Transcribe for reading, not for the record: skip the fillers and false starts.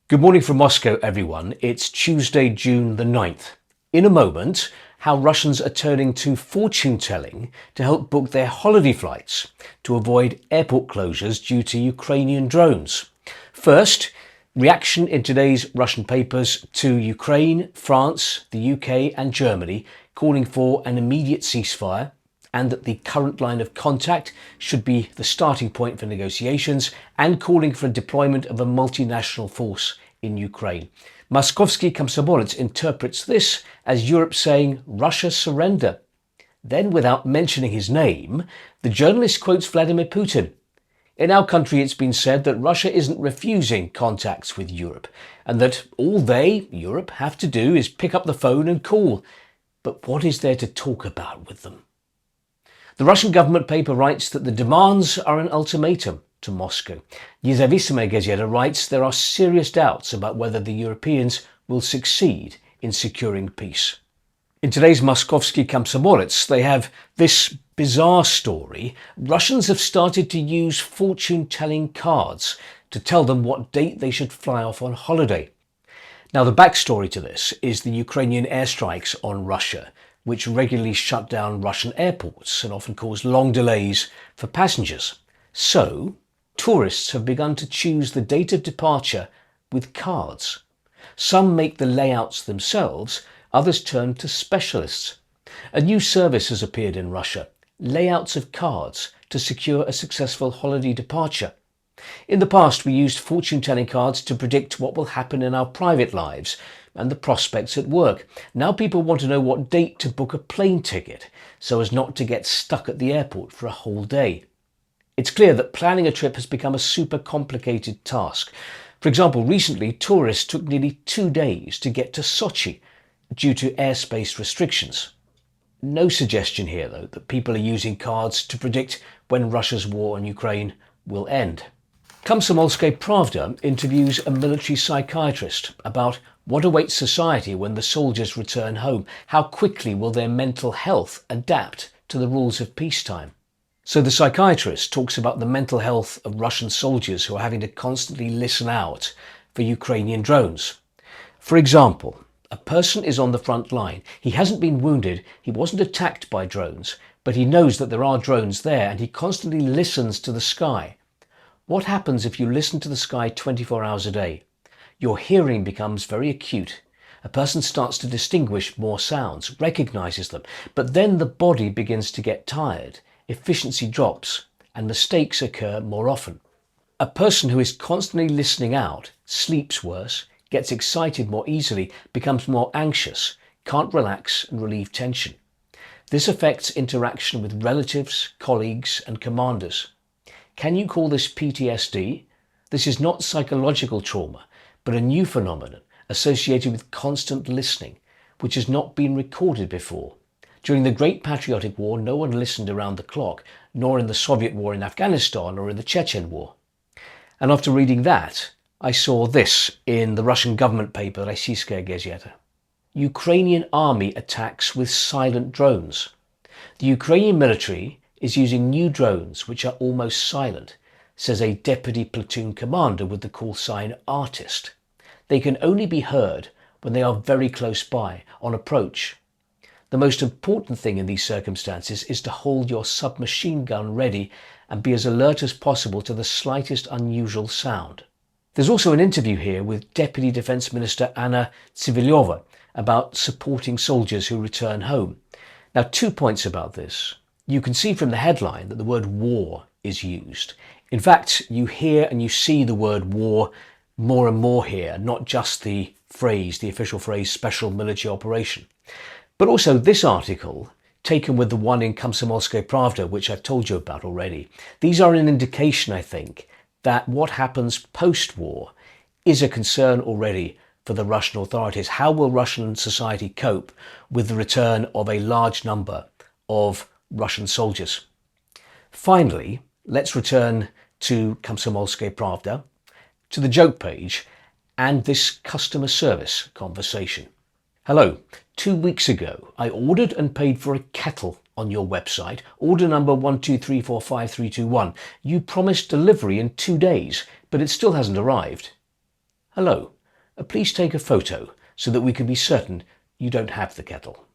Good morning from Moscow, everyone. It's Tuesday, June the 9th. In a moment, how Russians are turning to fortune-telling to help book their holiday flights to avoid airport closures due to Ukrainian drones. First, reaction in today's Russian papers to Ukraine, France, the UK and Germany calling for an immediate ceasefire and that the current line of contact should be the starting point for negotiations, and calling for a deployment of a multinational force in Ukraine. Moskovsky Komsomolets interprets this as Europe saying Russia surrender. Then, without mentioning his name, the journalist quotes Vladimir Putin. In our country it's been said that Russia isn't refusing contacts with Europe and that all they, Europe, have to do is pick up the phone and call. But what is there to talk about with them? The Russian government paper writes that the demands are an ultimatum to Moscow. Nezavissimaya Gazeta writes there are serious doubts about whether the Europeans will succeed in securing peace. In today's Moskovsky Komsomolets, they have this bizarre story. Russians have started to use fortune-telling cards to tell them what date they should fly off on holiday. Now, the backstory to this is the Ukrainian airstrikes on Russia, which regularly shut down Russian airports and often cause long delays for passengers. So, tourists have begun to choose the date of departure with cards. Some make the layouts themselves, others turn to specialists. A new service has appeared in Russia, layouts of cards to secure a successful holiday departure. In the past, we used fortune-telling cards to predict what will happen in our private lives and the prospects at work. Now people want to know what date to book a plane ticket so as not to get stuck at the airport for a whole day. It's clear that planning a trip has become a super complicated task. For example, recently tourists took nearly 2 days to get to Sochi due to airspace restrictions. No suggestion here, though, that people are using cards to predict when Russia's war on Ukraine will end. Komsomolskaya Pravda interviews a military psychiatrist about what awaits society when the soldiers return home. How quickly will their mental health adapt to the rules of peacetime? So the psychiatrist talks about the mental health of Russian soldiers who are having to constantly listen out for Ukrainian drones. For example, a person is on the front line. He hasn't been wounded, he wasn't attacked by drones, but he knows that there are drones there and he constantly listens to the sky. What happens if you listen to the sky 24 hours a day? Your hearing becomes very acute. A person starts to distinguish more sounds, recognizes them, but then the body begins to get tired, efficiency drops, and mistakes occur more often. A person who is constantly listening out sleeps worse, gets excited more easily, becomes more anxious, can't relax and relieve tension. This affects interaction with relatives, colleagues, and commanders. Can you call this PTSD? This is not psychological trauma, but a new phenomenon associated with constant listening, which has not been recorded before. During the Great Patriotic War, no one listened around the clock, nor in the Soviet war in Afghanistan or in the Chechen war. And after reading that, I saw this in the Russian government paper Rossiyskaya Gazeta. Ukrainian army attacks with silent drones. The Ukrainian military is using new drones which are almost silent, says a deputy platoon commander with the call sign Artist. They can only be heard when they are very close by, on approach. The most important thing in these circumstances is to hold your submachine gun ready and be as alert as possible to the slightest unusual sound. There's also an interview here with Deputy Defence Minister Anna Tsivilyova about supporting soldiers who return home. Now, 2 points about this. You can see from the headline that the word war is used. In fact, you hear and you see the word war more and more here, not just the phrase, the official phrase, special military operation. But also this article, taken with the one in Komsomolskaya Pravda, which I've told you about already. These are an indication, I think, that what happens post-war is a concern already for the Russian authorities. How will Russian society cope with the return of a large number of Russian soldiers? Finally, let's return to Komsomolskaya Pravda, to the joke page and this customer service conversation. Hello, 2 weeks ago I ordered and paid for a kettle on your website, order number 123453321. You promised delivery in 2 days, but it still hasn't arrived. Hello, please take a photo so that we can be certain you don't have the kettle.